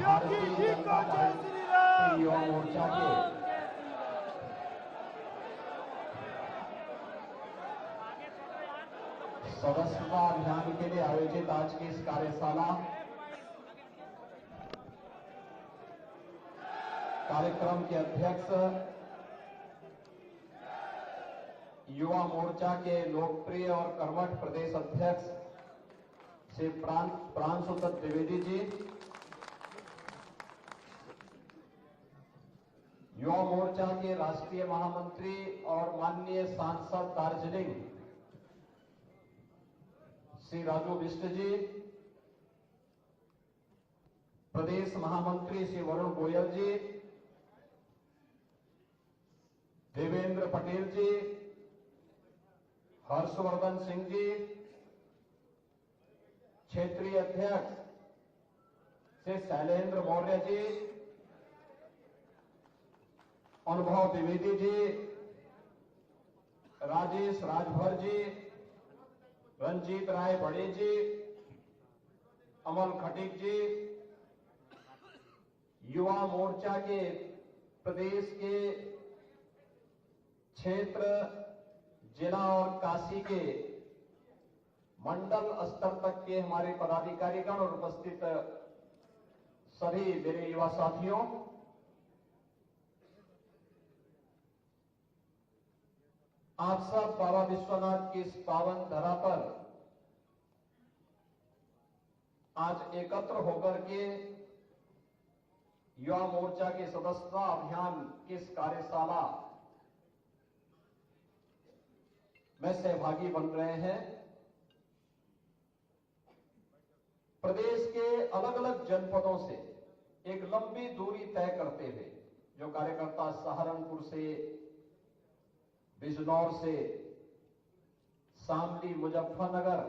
Bharatiya Janata party Yuva Morcha के सदस्यता अभियान के लिए आयोजित आज की इस कार्यशाला कार्यक्रम के अध्यक्ष युवा मोर्चा के लोकप्रिय और कर्मठ प्रदेश अध्यक्ष श्री प्रांशुदत्त द्विवेदी जी, युवा मोर्चा के राष्ट्रीय महामंत्री और माननीय सांसद दार्जिलिंग श्री राजू बिष्ट जी, प्रदेश महामंत्री श्री वरुण गोयल जी, देवेंद्र पटेल जी, हर्षवर्धन सिंह जी, क्षेत्रीय अध्यक्ष श्री शैलेंद्र मौर्य जी, अनुभव द्विवेदी जी, राजेश राजभर जी, रंजीत राय बड़े जी, अमल खटीक जी, युवा मोर्चा के प्रदेश के क्षेत्र, जिला और काशी के मंडल स्तर तक के हमारे पदाधिकारीगण और उपस्थित सभी मेरे युवा साथियों, आप सब बाबा विश्वनाथ की इस पावन धरा पर आज एकत्र होकर के युवा मोर्चा के सदस्यता अभियान की इस कार्यशाला में सहभागी बन रहे हैं। प्रदेश के अलग अलग जनपदों से एक लंबी दूरी तय करते हुए जो कार्यकर्ता सहारनपुर से, बिजनौर से, शामली, मुजफ्फरनगर,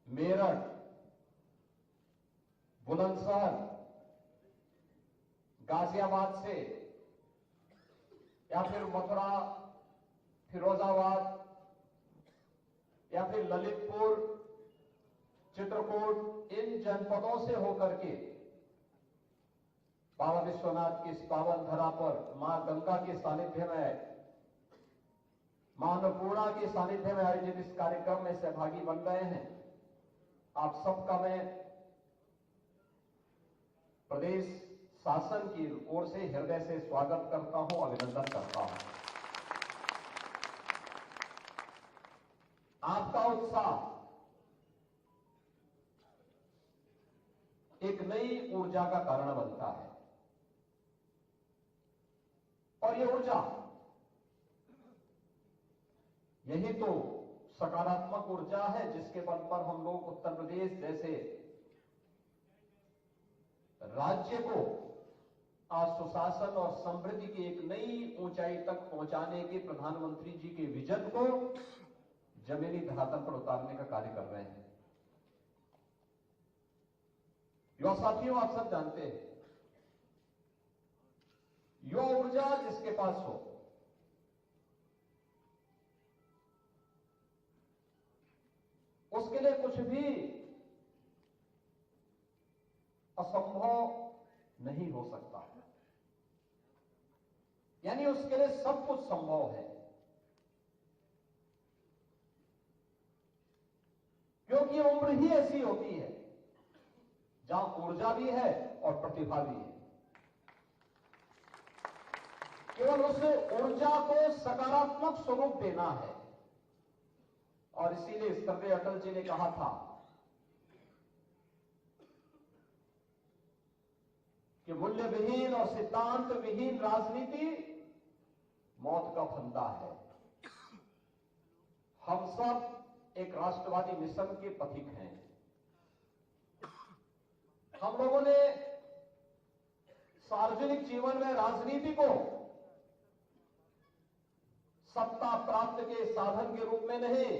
मेरठ, बुलंदशहर, गाजियाबाद से या फिर मथुरा, फिरोजाबाद या फिर ललितपुर, चित्रकूट, इन जनपदों से होकर के बाबा विश्वनाथ की इस पावन धरा पर मां गंगा के सानिध्य में, मां अन्नपूर्णा के सानिध्य में आयोजित इस कार्यक्रम में सहभागी बन रहे हैं। आप सबका मैं प्रदेश शासन की ओर से हृदय से स्वागत करता हूं, अभिनंदन करता हूं। आपका उत्साह एक नई ऊर्जा का कारण बनता है और ये ऊर्जा, यही तो सकारात्मक ऊर्जा है जिसके बल पर हम लोग उत्तर प्रदेश जैसे राज्य को आज सुशासन और समृद्धि की एक नई ऊंचाई तक पहुंचाने के प्रधानमंत्री जी के विजन को जमीनी धरातल पर उतारने का कार्य कर रहे हैं। युवा साथियों, आप सब जानते हैं, युवा ऊर्जा जिसके पास हो, उसके लिए कुछ भी असंभव नहीं हो सकता, यानी उसके लिए सब कुछ संभव है, क्योंकि उम्र ही ऐसी होती है जहां ऊर्जा भी है और प्रतिभा भी है। केवल उस ऊर्जा को सकारात्मक स्वरूप देना है और इसीलिए स्वर्गीय अटल जी ने कहा था कि मूल्य विहीन और सिद्धांत विहीन राजनीति मौत का फंदा है। हम सब एक राष्ट्रवादी मिशन के पथिक हैं। हम लोगों ने सार्वजनिक जीवन में राजनीति को सत्ता प्राप्त के साधन के रूप में नहीं,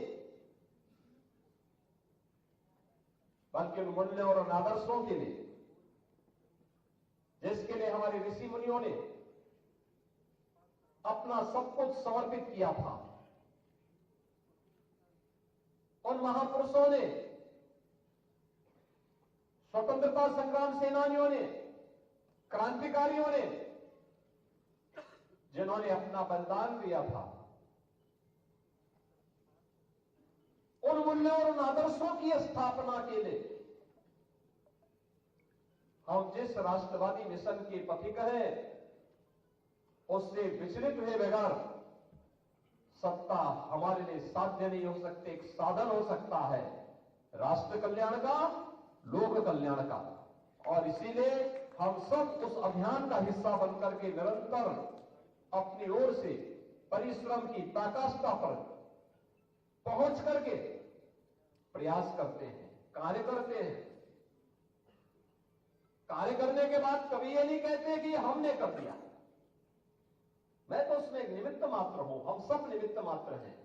बल्कि उन मूल्य और उन आदर्शों के लिए जिसके लिए हमारे ऋषि मुनियों ने अपना सब कुछ समर्पित किया था, उन महापुरुषों ने स्वतंत्रता संग्राम सेनानियों ने, क्रांतिकारियों ने, जिन्होंने अपना बलिदान दिया था, उन मूल्यों और उन आदर्शों की स्थापना के लिए हम जिस राष्ट्रवादी मिशन के पथिक हैं, उससे विचलित हुए बगैर सत्ता हमारे लिए साध्य नहीं हो सकती। एक साधन हो सकता है राष्ट्र कल्याण का, लोक कल्याण का, और इसीलिए हम सब उस अभियान का हिस्सा बनकर के निरंतर अपनी ओर से परिश्रम की पराकाष्ठा पर पहुंच करके प्रयास करते हैं, कार्य करते हैं। कार्य करने के बाद कभी ये नहीं कहते कि हमने कर दिया, मैं तो उसमें एक निमित्त मात्र हूं, हम सब निमित्त मात्र हैं,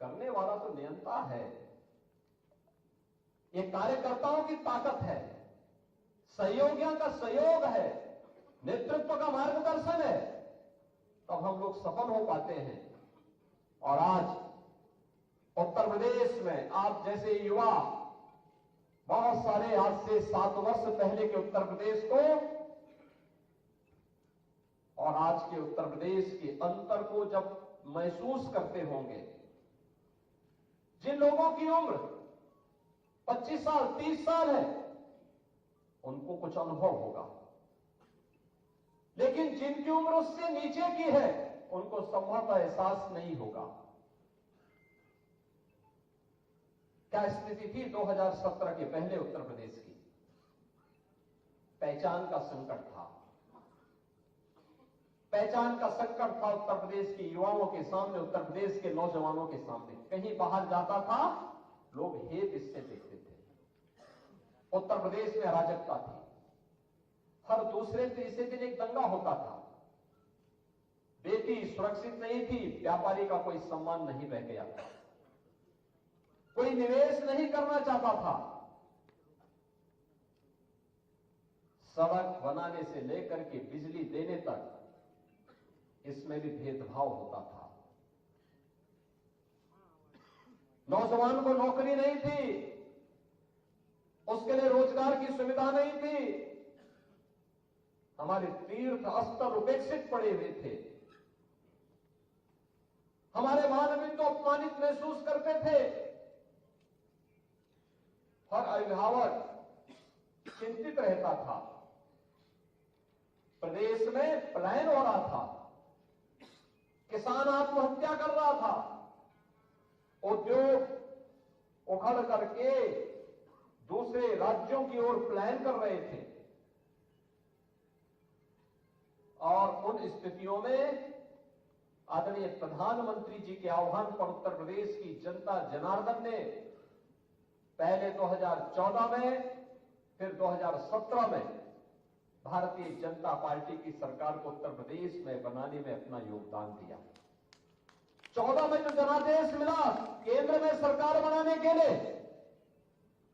करने वाला तो नियंता है। ये कार्यकर्ताओं की ताकत है, सहयोगियों का सहयोग है, नेतृत्व का मार्गदर्शन है, तब हम लोग सफल हो पाते हैं। और आज उत्तर प्रदेश में आप जैसे युवा बहुत सारे, आज से 7 वर्ष पहले के उत्तर प्रदेश को और आज के उत्तर प्रदेश के अंतर को जब महसूस करते होंगे, जिन लोगों की उम्र 25 साल 30 साल है उनको कुछ अनुभव होगा, लेकिन जिनकी उम्र उससे नीचे की है उनको संभवतः एहसास नहीं होगा। क्या स्थिति थी 2017 के पहले उत्तर प्रदेश की? पहचान का संकट था। पहचान का संकट था उत्तर प्रदेश के युवाओं के सामने, उत्तर प्रदेश के नौजवानों के सामने। कहीं बाहर जाता था, लोग हेत इससे देखते थे। उत्तर प्रदेश में अराजकता थी, हर दूसरे तीसरे दिन एक दंगा होता था, बेटी सुरक्षित नहीं थी, व्यापारी का कोई सम्मान नहीं रह गया था, कोई निवेश नहीं करना चाहता था, सड़क बनाने से लेकर के बिजली देने तक इसमें भी भेदभाव होता था। नौजवान को नौकरी नहीं थी, उसके लिए रोजगार की सुविधा नहीं थी, हमारे तीर्थ स्थल उपेक्षित पड़े हुए थे, हमारे मानविंदु अपमानित महसूस करते थे। हर अभिभावक चिंतित रहता था, प्रदेश में पलायन हो रहा था, किसान आत्महत्या कर रहा था, उद्योग उखड़ करके दूसरे राज्यों की ओर पलायन कर रहे थे। और उन स्थितियों में आदरणीय प्रधानमंत्री जी के आह्वान पर उत्तर प्रदेश की जनता जनार्दन ने पहले 2014 में, फिर 2017 में भारतीय जनता पार्टी की सरकार को उत्तर प्रदेश में बनाने में अपना योगदान दिया। 14 में जो जनादेश मिला केंद्र में सरकार बनाने के लिए,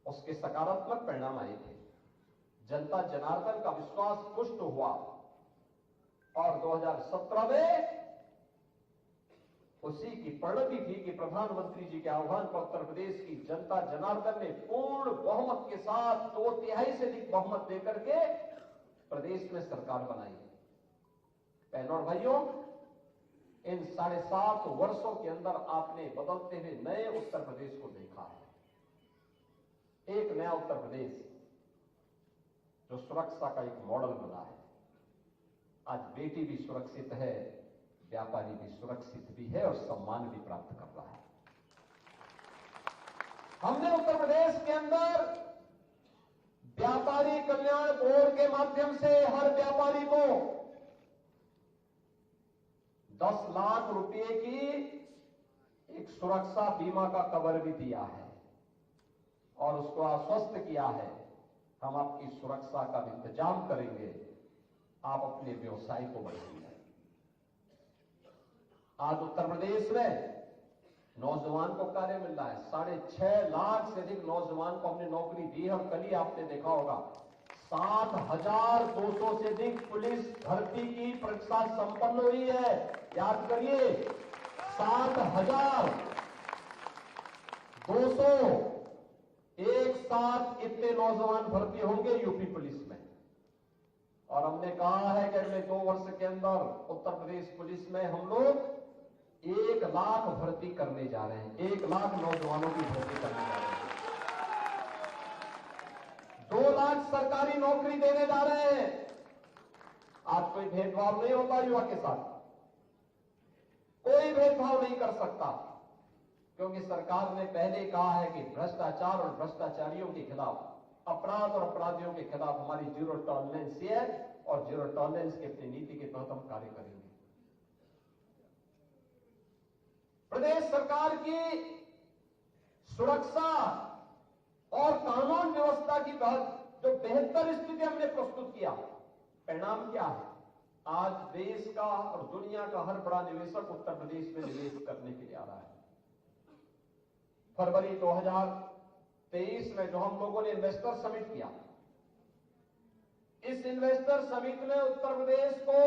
उसके सकारात्मक परिणाम आए थे, जनता जनार्दन का विश्वास पुष्ट हुआ। और 2017 में उसी की परिणति थी कि प्रधानमंत्री जी के आह्वान पर उत्तर प्रदेश की जनता जनार्दन ने पूर्ण बहुमत के साथ 2/3 से अधिक बहुमत देकर के प्रदेश में सरकार बनाई। बहनों और भाइयों, इन 7.5 वर्षों के अंदर आपने बदलते हुए नए उत्तर प्रदेश को देखा है। एक नया उत्तर प्रदेश जो सुरक्षा का एक मॉडल बना है। आज बेटी भी सुरक्षित है, व्यापारी भी सुरक्षित भी है और सम्मान भी प्राप्त कर रहा है। हमने उत्तर प्रदेश के अंदर व्यापारी कल्याण बोर्ड के माध्यम से हर व्यापारी को 10 लाख रुपए की एक सुरक्षा बीमा का कवर भी दिया है और उसको आश्वस्त किया है, हम आपकी सुरक्षा का इंतजाम करेंगे, आप अपने व्यवसाय को बढ़ाइए। आज उत्तर प्रदेश में नौजवान को कार्य मिल रहा है। 6.5 लाख से अधिक नौजवान को हमने नौकरी दी है। और कल ही आपने देखा होगा 7,200 से अधिक पुलिस भर्ती की परीक्षा संपन्न हुई है। याद करिए, 7,200 एक साथ इतने नौजवान भर्ती होंगे यूपी पुलिस में। और हमने कहा है कि अगले 2 वर्ष के अंदर उत्तर प्रदेश पुलिस में हम लोग 1 लाख भर्ती करने जा रहे हैं। 1 लाख नौजवानों की भर्ती करने जा रहे हैं। 2 लाख सरकारी नौकरी देने जा रहे हैं। आज कोई भेदभाव नहीं होता युवा के साथ, कोई भेदभाव नहीं कर सकता, क्योंकि सरकार ने पहले कहा है कि भ्रष्टाचार और भ्रष्टाचारियों के खिलाफ, अपराध और अपराधियों के खिलाफ हमारी जीरो टॉलरेंस है और जीरो टॉलरेंस की अपनी नीति के तहत हम कार्य करेंगे। प्रदेश सरकार की सुरक्षा और कानून व्यवस्था की जो बेहतर स्थिति हमने प्रस्तुत किया, परिणाम क्या है? आज देश का और दुनिया का हर बड़ा निवेशक उत्तर प्रदेश में निवेश करने के लिए आ रहा है। फरवरी 2023 में जो हम लोगों ने इन्वेस्टर समिट किया, इस इन्वेस्टर समिट में उत्तर प्रदेश को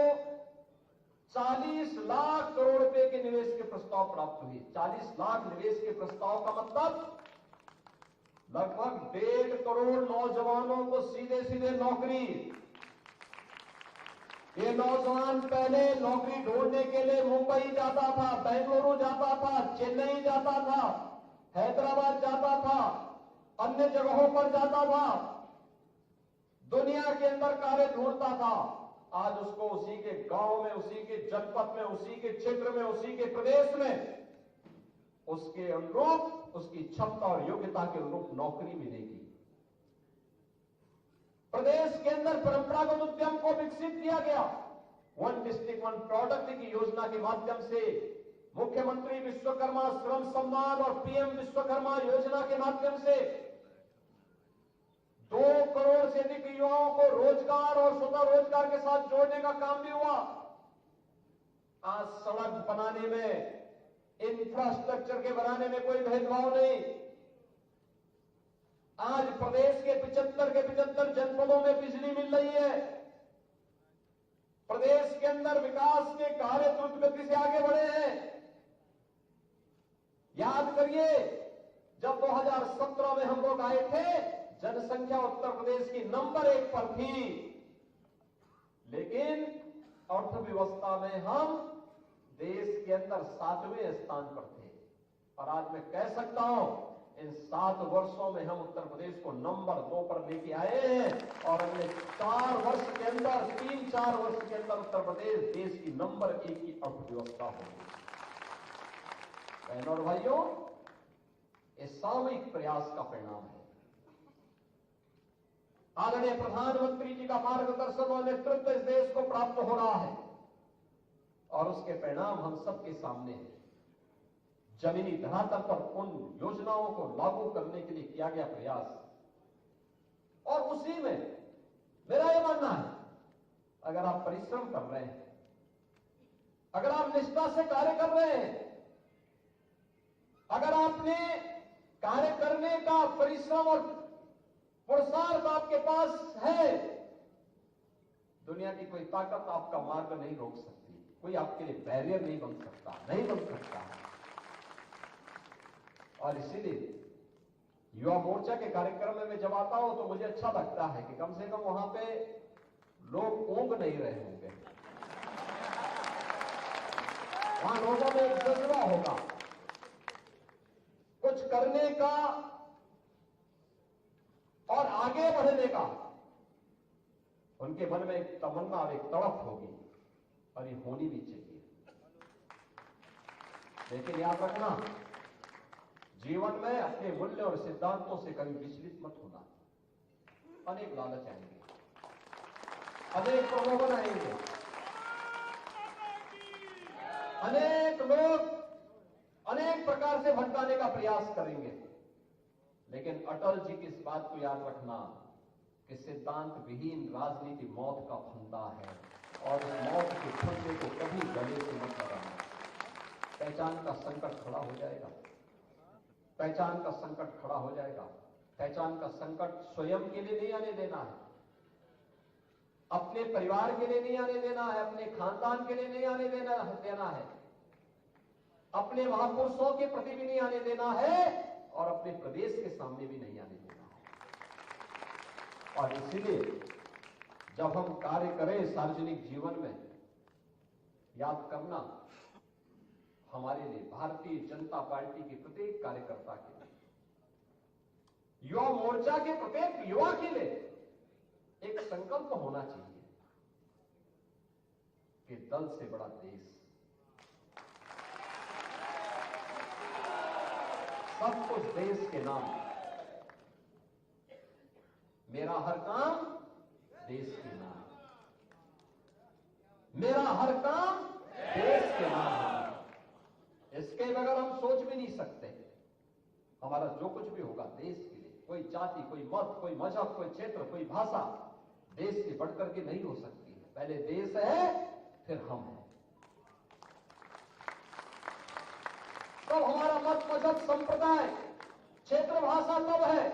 40 लाख करोड़ रुपए के निवेश के प्रस्ताव प्राप्त हुए। 40 लाख निवेश के प्रस्ताव का मतलब लगभग 1.5 करोड़ नौजवानों को सीधे सीधे नौकरी। ये नौजवान पहले नौकरी ढूंढने के लिए मुंबई जाता था, बेंगलुरु जाता था, चेन्नई जाता था, हैदराबाद जाता था, अन्य जगहों पर जाता था, दुनिया के अंदर कार्य ढूंढता था। आज उसको उसी के गांव में, उसी के जनपद में, उसी के क्षेत्र में, उसी के प्रदेश में उसके अनुरूप, उसकी क्षमता और योग्यता के अनुरूप नौकरी मिलेगी। प्रदेश के अंदर परंपरागत उद्यम को विकसित किया गया। 1 डिस्ट्रिक्ट 1 प्रोडक्ट की योजना के माध्यम से मुख्यमंत्री विश्वकर्मा श्रम सम्मान और पीएम विश्वकर्मा योजना के माध्यम से 2 करोड़ से अधिक युवाओं को रोजगार और स्वतः रोजगार के साथ जोड़ने का काम भी हुआ। आज सड़क बनाने में, इंफ्रास्ट्रक्चर के बनाने में कोई भेदभाव नहीं। आज प्रदेश के 75 जनपदों में बिजली मिल रही है। प्रदेश के अंदर विकास के कार्य द्रुत गति से आगे बढ़े हैं। याद करिए, जब 2017 में हम लोग आए थे, जनसंख्या उत्तर प्रदेश की नंबर 1 पर थी, लेकिन अर्थव्यवस्था में हम देश के अंदर 7वें स्थान पर थे। और आज मैं कह सकता हूं, इन 7 वर्षों में हम उत्तर प्रदेश को नंबर 2 पर लेके आए हैं। और अगले 4 वर्ष के अंदर, 3-4 वर्ष के अंदर उत्तर प्रदेश देश की नंबर 1 की अर्थव्यवस्था होगी। बहनों और भाइयों, ये सामूहिक प्रयास का परिणाम है। आदरणीय प्रधानमंत्री जी का मार्गदर्शन और नेतृत्व इस देश को प्राप्त हो रहा है और उसके परिणाम हम सबके सामने हैं। जमीनी धरातल पर उन योजनाओं को लागू करने के लिए किया गया प्रयास, और उसी में मेरा यह मानना है, अगर आप परिश्रम कर रहे हैं, अगर आप निष्ठा से कार्य कर रहे हैं, अगर आपने कार्य करने का परिश्रम और पुरुषार्थ आपके पास है, दुनिया की कोई ताकत आपका मार्ग नहीं रोक सकती, कोई आपके लिए बैरियर नहीं बन सकता, नहीं बन सकता। और इसीलिए युवा मोर्चा के कार्यक्रम में मैं जब आता हूं तो मुझे अच्छा लगता है कि कम से कम वहां पे लोग ऊंघ नहीं रहे होंगे। वहां लोगों में एक जज्बा होगा कुछ करने का और आगे बढ़ने का। उनके मन में एक तमन्ना और एक तड़प होगी, और ये होनी भी चाहिए। लेकिन याद रखना, जीवन में अपने मूल्य और सिद्धांतों से कभी विचलित मत होना। अनेक लालच आएंगे, अनेक प्रलोभन आएंगे, अनेक लोग अनेक प्रकार से भटकाने का प्रयास करेंगे। लेकिन अटल जी की इस बात को याद रखना कि सिद्धांत विहीन राजनीति मौत का फंदा है, और इस मौत के फंदे को कभी गले से मत लगाना। पहचान का संकट खड़ा हो जाएगा, पहचान का संकट खड़ा हो जाएगा। पहचान का संकट स्वयं के लिए नहीं आने देना है, अपने परिवार के लिए नहीं आने देना है, अपने खानदान के लिए नहीं आने देना है, अपने महापुरुषों के प्रति भी नहीं आने देना है, और अपने प्रदेश के सामने भी नहीं आने देना है। और इसीलिए जब हम कार्य करें सार्वजनिक जीवन में, याद करना हमारे लिए, भारतीय जनता पार्टी के प्रत्येक कार्यकर्ता के लिए, युवा मोर्चा के प्रत्येक युवा के लिए एक संकल्प होना चाहिए कि दल से बड़ा देश, सब कुछ देश के नाम, मेरा हर काम देश के नाम, मेरा हर काम देश के नाम होगा। इसके बगैर हम सोच भी नहीं सकते। हमारा जो कुछ भी होगा देश के लिए, कोई जाति, कोई मत, कोई मजहब, कोई क्षेत्र, कोई भाषा देश से बढ़कर के नहीं हो सकती है। पहले देश है, फिर हम हैं। तब हमारा मत, मजहब, संप्रदाय, क्षेत्र, भाषा तब है।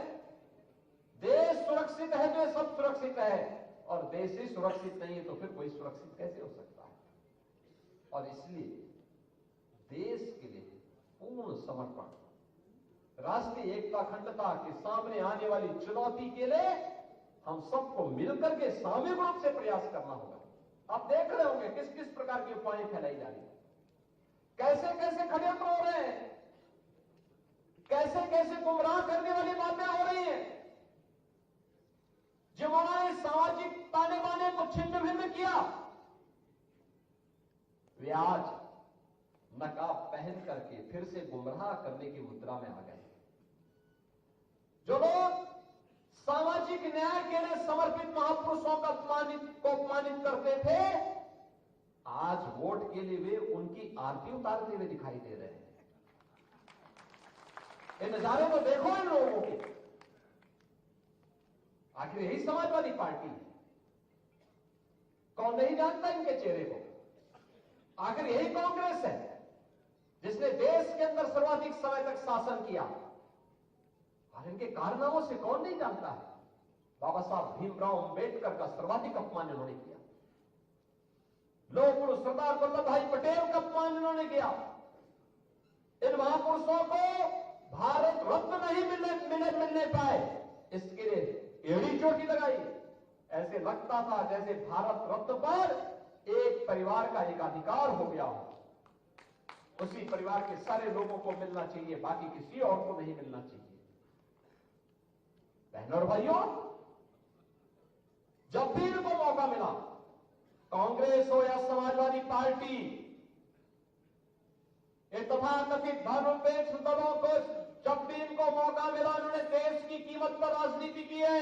देश सुरक्षित है तो सब सुरक्षित है, और देश ही सुरक्षित नहीं है तो फिर कोई सुरक्षित कैसे हो सकता है। और इसलिए देश के लिए पूर्ण समर्पण, राष्ट्रीय एकता, अखंडता के सामने आने वाली चुनौती के लिए हम सबको मिलकर के सामूहिक रूप से प्रयास करना होगा। आप देख रहे होंगे किस किस प्रकार की अफवाहें फैलाई जा रही है, कैसे कैसे षड्यंत्र हो रहे हैं, कैसे कैसे गुमराह करने वाली बातें हो रही हैं। जिन्होंने सामाजिक ताने बाने को छिन्न भिन्न किया, वे आज नकाब पहन करके फिर से गुमराह करने की मुद्रा में आ गए। जो लोग सामाजिक न्याय के लिए समर्पित महापुरुषों को अपमानित करते थे, आज वोट के लिए वे उनकी आरती उतारते हुए दिखाई दे रहे हैं। ये नजारे तो देखो इन लोगों के। आखिर यही समाजवादी पार्टी है, कौन नहीं जानता इनके चेहरे को। आखिर यही कांग्रेस है जिसने देश के अंदर सर्वाधिक समय तक शासन किया, और इनके कारनामों से कौन नहीं जानता है। बाबा साहब भीमराव अंबेडकर का सर्वाधिक अपमान इन्होंने किया, लौह पुरुष सरदार वल्लभ भाई पटेल का अपमान इन्होंने किया। इन महापुरुषों को भारत रत्न नहीं मिलने पाए, इसके लिए एड़ी चोटी लगाई। ऐसे लगता था जैसे भारत रत्न पर एक परिवार का एक अधिकार हो गया हो, उसी परिवार के सारे लोगों को मिलना चाहिए, बाकी किसी और को नहीं मिलना चाहिए। बहनों और भाइयों, जब भी इनको मौका मिला, कांग्रेस हो या समाजवादी पार्टी, ये तथाकथित धर्मनिरपेक्ष दलों को जब भी इनको मौका मिला, उन्होंने देश की कीमत पर राजनीति की है।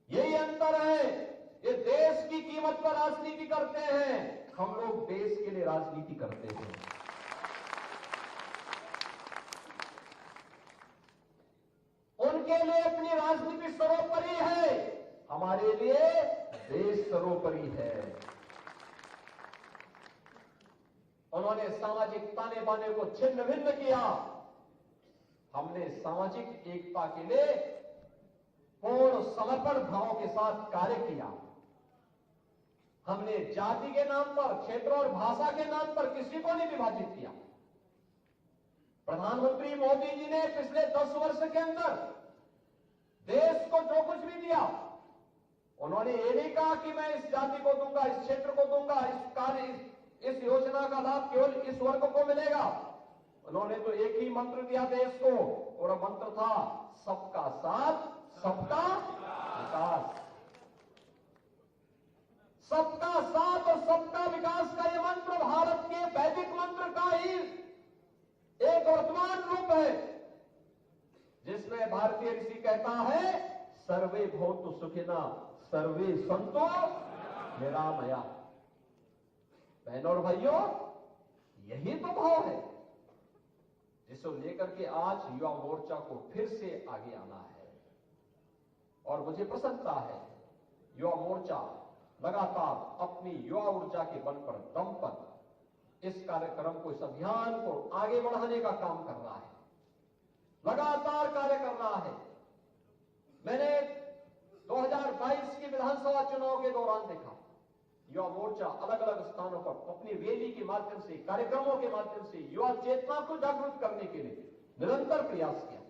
यही अंतर है, ये देश की कीमत पर राजनीति करते हैं, हम लोग देश के लिए राजनीति करते हैं। उनके लिए अपनी राजनीति सर्वोपरि है, हमारे लिए देश सर्वोपरि है। उन्होंने सामाजिक ताने बाने को छिन्न भिन्न किया, हमने सामाजिक एकता के लिए पूर्ण समर्पण भाव के साथ कार्य किया। हमने जाति के नाम पर, क्षेत्र और भाषा के नाम पर किसी को नहीं विभाजित किया। प्रधानमंत्री मोदी जी ने पिछले 10 वर्ष के अंदर देश को जो कुछ भी दिया, उन्होंने ये नहीं कहा कि मैं इस जाति को दूंगा, इस क्षेत्र को दूंगा, इस योजना का लाभ केवल इस वर्ग को मिलेगा। उन्होंने तो एक ही मंत्र दिया देश को, और मंत्र था सबका साथ, सबका विकास। सबका साथ और सबका विकास का यह मंत्र भारत के वैदिक मंत्र का ही एक वर्तमान रूप है, जिसमें भारतीय ऋषि कहता है सर्वे भवन्तु सुखिनः सर्वे सन्तु निरामया। बहनों और भाइयों, यही तो भाव है जिसको लेकर के आज युवा मोर्चा को फिर से आगे आना है। और मुझे प्रसन्नता है, युवा मोर्चा लगातार अपनी युवा ऊर्जा के बल पर, दम पर इस कार्यक्रम को, इस अभियान को आगे बढ़ाने का काम कर रहा है, लगातार कार्य कर रहा है। मैंने 2022 के विधानसभा चुनाव के दौरान देखा, युवा मोर्चा अलग अलग स्थानों पर अपनी रैली के माध्यम से, कार्यक्रमों के माध्यम से युवा चेतना को जागरूक करने के लिए निरंतर प्रयास किया,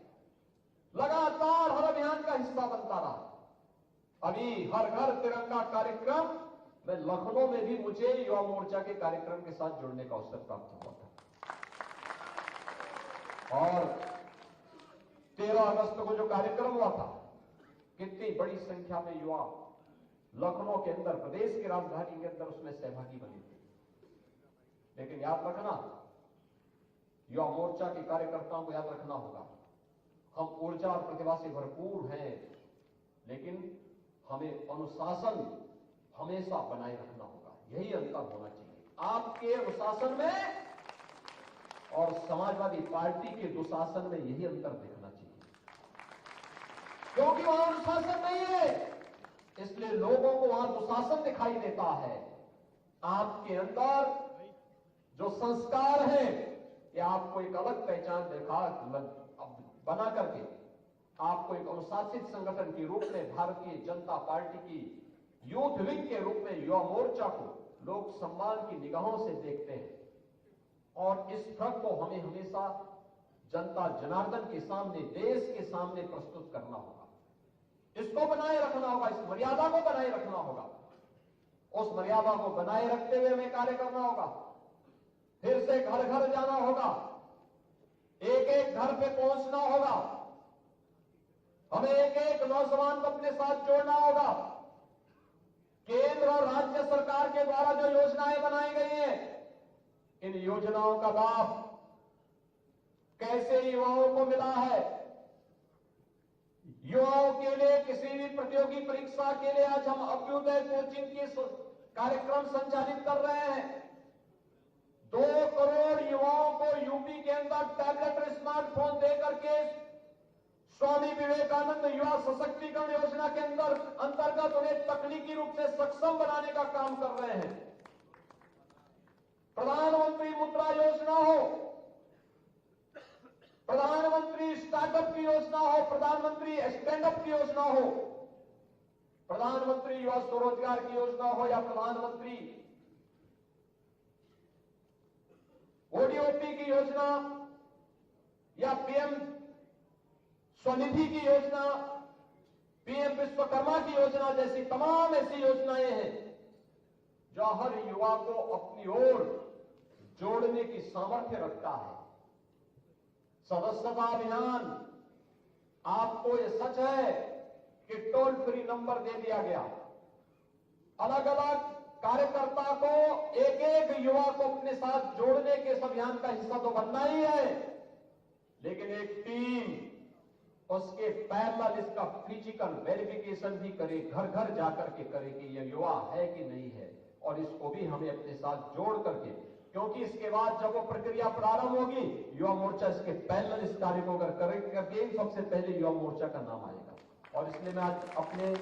लगातार हर अभियान का हिस्सा बनता रहा। अभी हर घर तिरंगा कार्यक्रम में लखनऊ में भी मुझे युवा मोर्चा के कार्यक्रम के साथ जुड़ने का अवसर प्राप्त हुआ था। और 13 अगस्त को जो कार्यक्रम हुआ था, कितनी बड़ी संख्या में युवा लखनऊ के अंदर, प्रदेश की राजधानी के अंदर उसमें सहभागी बने थे। लेकिन याद रखना, युवा मोर्चा के कार्यकर्ताओं को याद रखना होगा, हम ऊर्जा और प्रतिभा से भरपूर हैं, लेकिन हमें अनुशासन हमेशा बनाए रखना होगा। यही अंतर होना चाहिए आपके अनुशासन में और समाजवादी पार्टी के दुशासन में, यही अंतर देखना चाहिए। क्योंकि वहां अनुशासन नहीं है, इसलिए लोगों को वहां दुशासन दिखाई देता है। आपके अंदर जो संस्कार है, कि आपको एक अलग पहचान बना करके आपको एक अनुशासित संगठन के रूप में भारतीय जनता पार्टी की यूथ विंग के रूप में युवा मोर्चा को लोग सम्मान की निगाहों से देखते हैं। और इस फर्क को हमें हमेशा जनता जनार्दन के सामने, देश के सामने प्रस्तुत करना होगा। इसको बनाए रखना होगा, इस मर्यादा को बनाए रखना होगा। उस मर्यादा को बनाए रखते हुए हमें कार्य करना होगा। फिर से घर घर जाना होगा, एक एक घर पे पहुंचना होगा, हमें एक एक नौजवान को अपने साथ जोड़ना होगा। केंद्र और राज्य सरकार के द्वारा जो योजनाएं बनाई गई हैं, इन योजनाओं का लाभ कैसे युवाओं को मिला है। युवाओं के लिए किसी भी प्रतियोगी परीक्षा के लिए आज हम अभ्युदय कोचिंग के कार्यक्रम संचालित कर रहे हैं। 2 करोड़ युवाओं को यूपी के अंदर टैबलेट और स्मार्टफोन देकर के स्वामी विवेकानंद युवा सशक्तिकरण योजना के अंतर्गत उन्हें तकनीकी रूप से सक्षम बनाने का काम कर रहे हैं। प्रधानमंत्री मुद्रा योजना हो, प्रधानमंत्री स्टार्टअप की योजना हो, प्रधानमंत्री स्टैंडअप की योजना हो, प्रधानमंत्री युवा स्वरोजगार की योजना हो, या प्रधानमंत्री ओडीओपी की योजना, या पीएम स्वनिधि की योजना, पीएम विश्वकर्मा की योजना जैसी तमाम ऐसी योजनाएं हैं जो हर युवा को अपनी ओर जोड़ने की सामर्थ्य रखता है। सदस्यता अभियान, आपको यह सच है कि टोल फ्री नंबर दे दिया गया। अलग अलग कार्यकर्ता को, एक एक युवा को अपने साथ जोड़ने के इस अभियान का हिस्सा तो बनना ही है, लेकिन एक टीम उसके पैरेलल इसका फिजिकल वेरिफिकेशन भी करे, घर घर जाकर के करे कि यह युवा है कि नहीं है, और इसको भी हमें अपने साथ जोड़ करके, क्योंकि इसके बाद जब वो प्रक्रिया प्रारंभ होगी, युवा मोर्चा इसके पैरेलल इस कार्य को अगर करेंगे, सबसे पहले युवा मोर्चा का नाम आएगा। और इसलिए मैं आज अपने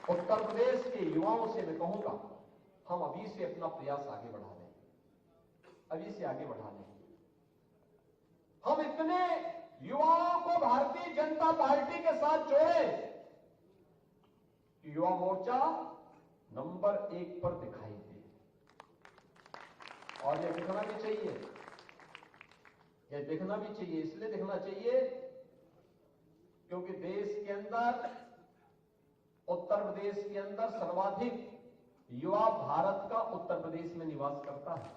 उत्तर प्रदेश के युवाओं से मैं कहूंगा, हम अभी से अपना प्रयास आगे बढ़ा लें, अभी से आगे बढ़ा लें। हम इतने युवाओं को भारतीय जनता पार्टी के साथ जोड़े, युवा मोर्चा नंबर 1 पर दिखाई दे। और यह दिखना भी चाहिए, यह दिखना भी चाहिए। इसलिए दिखना चाहिए क्योंकि देश के अंदर, उत्तर प्रदेश के अंदर सर्वाधिक युवा भारत का उत्तर प्रदेश में निवास करता है।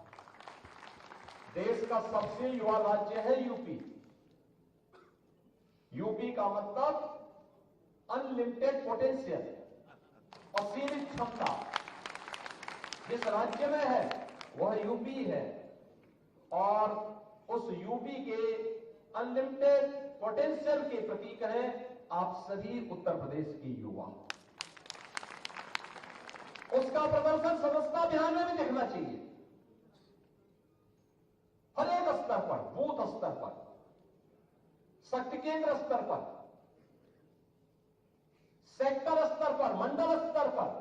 देश का सबसे युवा राज्य है यूपी। यूपी का मतलब अनलिमिटेड पोटेंशियल, असीमित क्षमता जिस राज्य में है वह यूपी है। और उस यूपी के अनलिमिटेड पोटेंशियल के प्रतीक हैं आप सभी उत्तर प्रदेश के युवा। उसका प्रदर्शन सदस्यता अभियान में भी दिखना चाहिए। हर एक स्तर पर, बूथ स्तर पर, शक्ति केंद्र स्तर पर, सेक्टर स्तर पर, मंडल स्तर पर,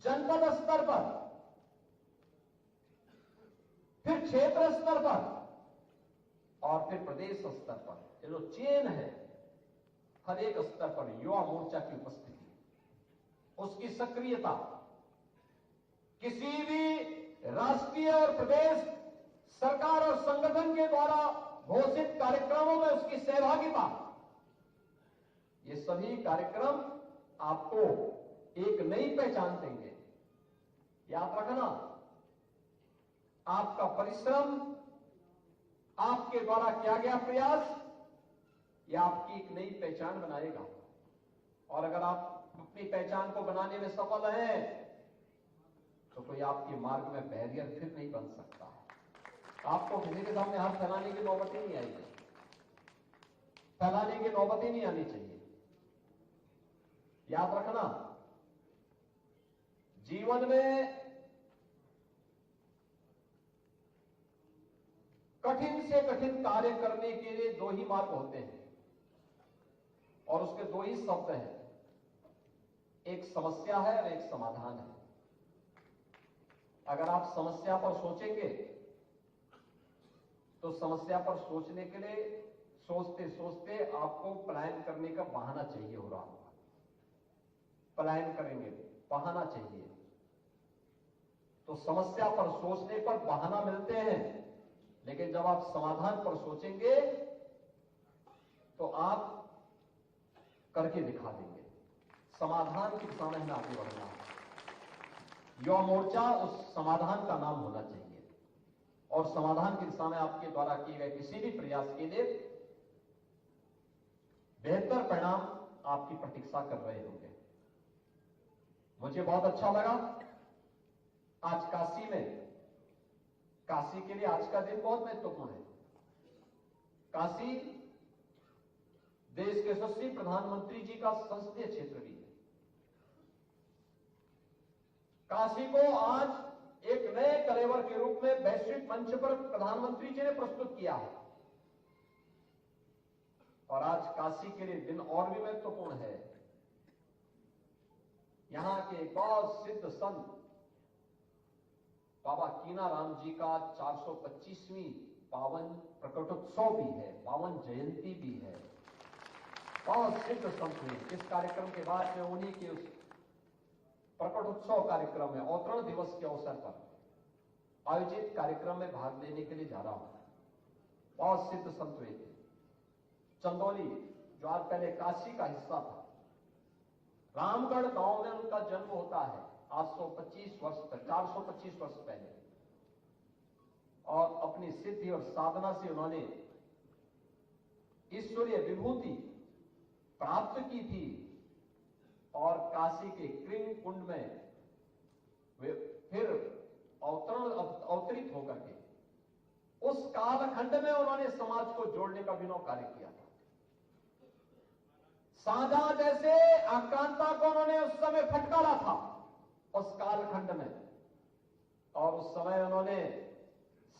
जनपद स्तर पर, फिर क्षेत्र स्तर पर और फिर प्रदेश स्तर पर, ये जो चेन है, हर एक स्तर पर युवा मोर्चा की उपस्थिति, उसकी सक्रियता किसी भी राष्ट्रीय और प्रदेश सरकार और संगठन के द्वारा घोषित कार्यक्रमों में उसकी सहभागिता, ये सभी कार्यक्रम आपको एक नई पहचान देंगे। याद रखना, आपका परिश्रम, आपके द्वारा किया गया प्रयास, यह आपकी एक नई पहचान बनाएगा। और अगर आप अपनी पहचान को बनाने में सफल हैं, तो कोई आपके मार्ग में बैरियर फिर नहीं बन सकता है। आपको किसी के सामने हाथ फैलाने की नौबत ही नहीं आएगी, फैलाने की नौबत ही नहीं आनी चाहिए। याद रखना, जीवन में कठिन से कठिन कार्य करने के लिए दो ही मार्ग होते हैं और उसके दो ही शब्द हैं, एक समस्या है और एक समाधान है। अगर आप समस्या पर सोचेंगे तो समस्या पर सोचने के लिए सोचते सोचते आपको पलायन करने का बहाना चाहिए हो रहा होगा। पलायन करेंगे, बहाना चाहिए। तो समस्या पर सोचने पर बहाना मिलते हैं, लेकिन जब आप समाधान पर सोचेंगे तो आप करके दिखा देंगे। समाधान की दिशा में हमें आगे बढ़ना है। युवा मोर्चा उस समाधान का नाम होना चाहिए और समाधान की दिशा में आपके द्वारा किए गए किसी भी प्रयास के लिए बेहतर परिणाम आपकी प्रतीक्षा कर रहे होंगे। मुझे बहुत अच्छा लगा आज काशी में, काशी के लिए आज का दिन बहुत महत्वपूर्ण है। काशी देश के यशस्वी प्रधानमंत्री जी का संसदीय क्षेत्र भी है। काशी को आज एक नए कलेवर के रूप में वैश्विक मंच पर प्रधानमंत्री जी ने प्रस्तुत किया है और आज काशी के लिए दिन और भी महत्वपूर्ण है। यहां के बहुत सिद्ध संत बाबा कीनाराम जी का 425वीं पावन प्रकटोत्सव भी है, पावन जयंती भी है। बहुत सिद्ध संत हुए। इस कार्यक्रम के बाद में उन्हीं के उस प्रकटोत्सव कार्यक्रम में अवतरण दिवस के अवसर पर आयोजित कार्यक्रम में भाग लेने के लिए जा रहा हूं। बहुत सिद्ध संत हुए थे। चंदौली, जो आज पहले काशी का हिस्सा था, रामगढ़ गांव में उनका जन्म होता है आज 425 वर्ष पहले। और अपनी सिद्धि और साधना से उन्होंने ईश्वरीय विभूति प्राप्त की थी और काशी के कृंग कुंड में वे फिर अवतरित होकर के उस कालखंड में उन्होंने समाज को जोड़ने का अभिनव कार्य किया था। शाहजहां जैसे आक्रांता को उन्होंने उस समय फटकारा था उस कालखंड में, और उस समय उन्होंने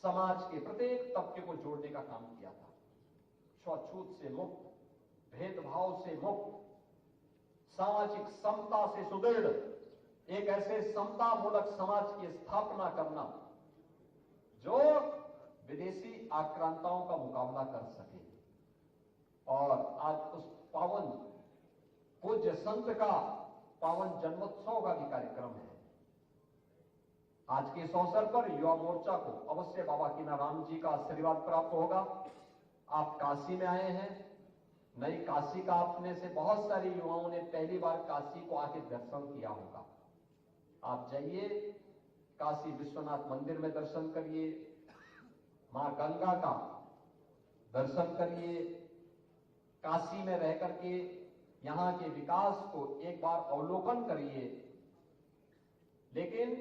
समाज के प्रत्येक तबके को जोड़ने का काम किया था। छूत से मुक्त, भेदभाव से मुक्त, सामाजिक समता से सुदृढ़ एक ऐसे समता मूलक समाज की स्थापना करना जो विदेशी आक्रांताओं का मुकाबला कर सके। और आज उस पावन पूज्य संत का पावन जन्मोत्सव का भी कार्यक्रम है। आज के इस अवसर पर युवा मोर्चा को अवश्य बाबा कीनाराम जी का आशीर्वाद प्राप्त होगा। आप काशी में आए हैं, नई काशी का आपने से बहुत सारे युवाओं ने पहली बार काशी को आके दर्शन किया होगा। आप जाइए, काशी विश्वनाथ मंदिर में दर्शन करिए, मां गंगा का दर्शन करिए, काशी में रह करके यहां के विकास को एक बार अवलोकन करिए। लेकिन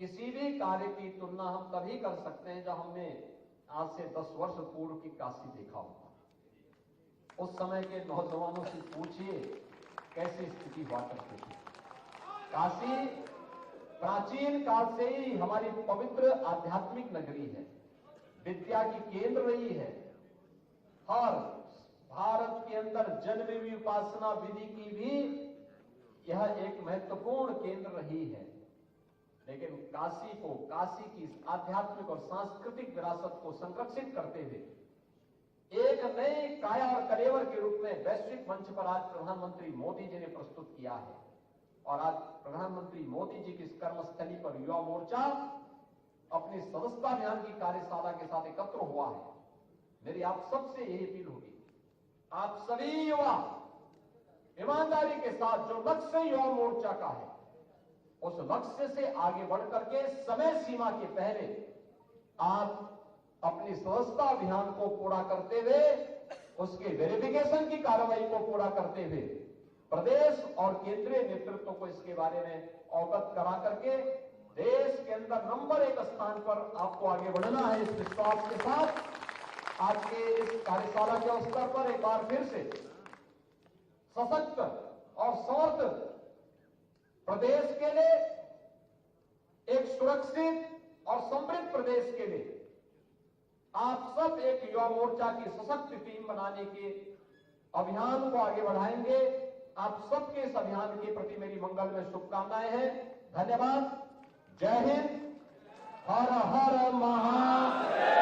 किसी भी कार्य की तुलना हम तभी कर सकते हैं जब हमने आज से 10 वर्ष पूर्व की काशी देखा होगा। उस समय के नौजवानों से पूछिए कैसी स्थिति हुआ करती थी। काशी प्राचीन काल से ही हमारी पवित्र आध्यात्मिक नगरी है, विद्या की केंद्र रही है। और भारत के अंदर जन्मवी उपासना विधि की भी यह एक महत्वपूर्ण केंद्र रही है। लेकिन काशी को, काशी की आध्यात्मिक और सांस्कृतिक विरासत को संरक्षित करते हुए एक नए काया और कलेवर के रूप में वैश्विक मंच पर आज प्रधानमंत्री मोदी जी ने प्रस्तुत किया है। और आज प्रधानमंत्री मोदी जी की इस कर्मस्थली पर युवा मोर्चा अपनी सदस्यता अभियान की कार्यशाला के साथ एकत्र हुआ है। मेरी आप सबसे यही अपील होगी, आप सभी युवा ईमानदारी के साथ जो लक्ष्य युवा मोर्चा का है, उस लक्ष्य से आगे बढ़ करके समय सीमा के पहले आप अपनी सदस्यता अभियान को पूरा करते हुए, उसके वेरिफिकेशन की कार्रवाई को पूरा करते हुए प्रदेश और केंद्रीय नेतृत्व को इसके बारे में अवगत करा करके देश के अंदर नंबर 1 स्थान पर आपको आगे बढ़ना है। इस विश्वास के साथ आज के इस कार्यशाला के अवसर पर एक बार फिर से सशक्त और समर्थ प्रदेश के लिए, एक सुरक्षित और समृद्ध प्रदेश के लिए आप सब एक युवा मोर्चा की सशक्त टीम बनाने के अभियान को आगे बढ़ाएंगे। आप सबके इस अभियान के प्रति मेरी मंगल में शुभकामनाएं हैं। धन्यवाद। जय हिंद। हर हर महादेव।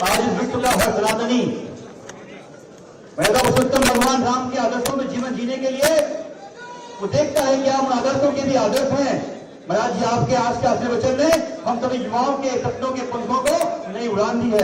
आज विश्व का हर सनातनी पैदा पुरुषोत्तम भगवान राम के आदर्शों में जीवन जीने के लिए वो देखता है कि हम आदर्शों के भी आदर्श हैं। महाराज जी आपके आज के आशीर्वचन ने हम सभी युवाओं के सपनों के पंखों को नई उड़ान दी है।